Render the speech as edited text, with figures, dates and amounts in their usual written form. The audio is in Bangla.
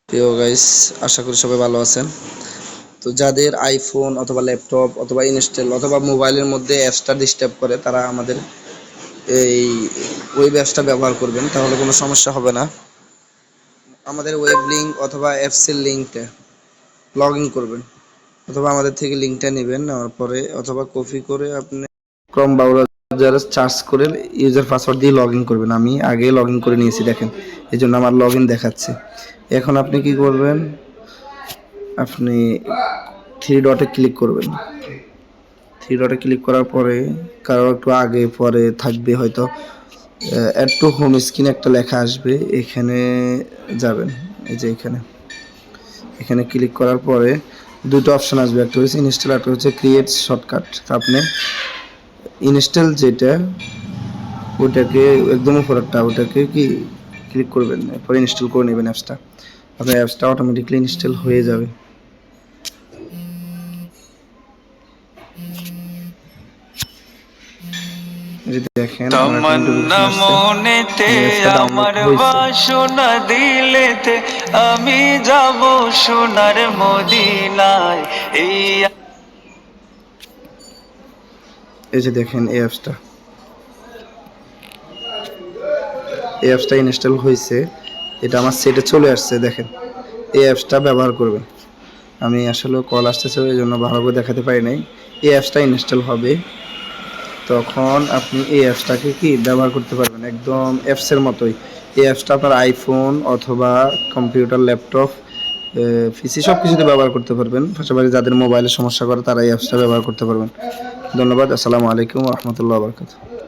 প্রিয় গাইস, আশা করি সবাই ভালো আছেন। তো যাদের আইফোন অথবা ল্যাপটপ অথবা ইনস্টল অথবা মোবাইলের মধ্যে অ্যাপসটা ডিস্টার্ব করে তারা আমাদের এই ওয়েব অ্যাপসটা ব্যবহার করবেন, তাহলে কোনো সমস্যা হবে না। আমাদের ওয়েব লিঙ্ক অথবা অ্যাপসের লিঙ্কটা লগ ইন করবেন, অথবা আমাদের থেকে লিঙ্কটা নেবেন, নেওয়ার পরে অথবা কপি করে আপনি ক্রোম ব্রাউজারে সার্চ করে ইউজার পাসওয়ার্ড দিয়ে লগ ইন করবেন। আমি আগে লগ ইন করে নিয়েছি, দেখেন, এই জন্য আমার লগ ইন দেখাচ্ছে। এখন আপনি কি করবেন, আপনি থ্রি ডটে ক্লিক করবেন। থ্রি ডটে ক্লিক করার পরে কারো একটু আগে পরে থাকবে হয়তো অ্যাড টু হোম স্ক্রিনে একটা লেখা আসবে, এখানে যাবেন। এই যে এখানে ক্লিক করার পরে দুটো অপশন আসবে, একটা হচ্ছে ইনস্টল, একটা হচ্ছে ক্রিয়েট শর্টকাট। আপনি ইনস্টল যেটা ওটাকে একদম উপরেরটা ওটাকে কি ক্লিক করবেন, এরপর ইনস্টল করে নেবেন অ্যাপসটা। আপনার অ্যাপসটা অটোমেটিকলি ইনস্টল হয়ে যাবে। দেখেন তমন্না মনেতে আমার বাসনা দিলেতে আমি যাব সোনার মদিনায়। এই যে দেখেন এই অ্যাপসটা ইনস্টল হয়েছে, এটা আমার সেটে চলে আসছে। দেখেন এই অ্যাপসটা ব্যবহার করবেন। আমি আসলে কল আসতেছে ওই জন্য ভালো করে দেখাতে পারি নাই। এই অ্যাপসটা ইনস্টল হবে, তখন আপনি এই অ্যাপসটাকে কি ব্যবহার করতে পারবেন একদম অ্যাপসের মতোই। এই অ্যাপসটা আপনার আইফোন অথবা কম্পিউটার, ল্যাপটপ, পিসি সব কিছুতে ব্যবহার করতে পারবেন। পাশাপাশি যাদের মোবাইলে সমস্যা করে তারা এই অ্যাপসটা ব্যবহার করতে পারবেন। ধন্যবাদ। আসসালামু আলাইকুম ওয়া রাহমাতুল্লাহি ওয়া বারাকাতুহু।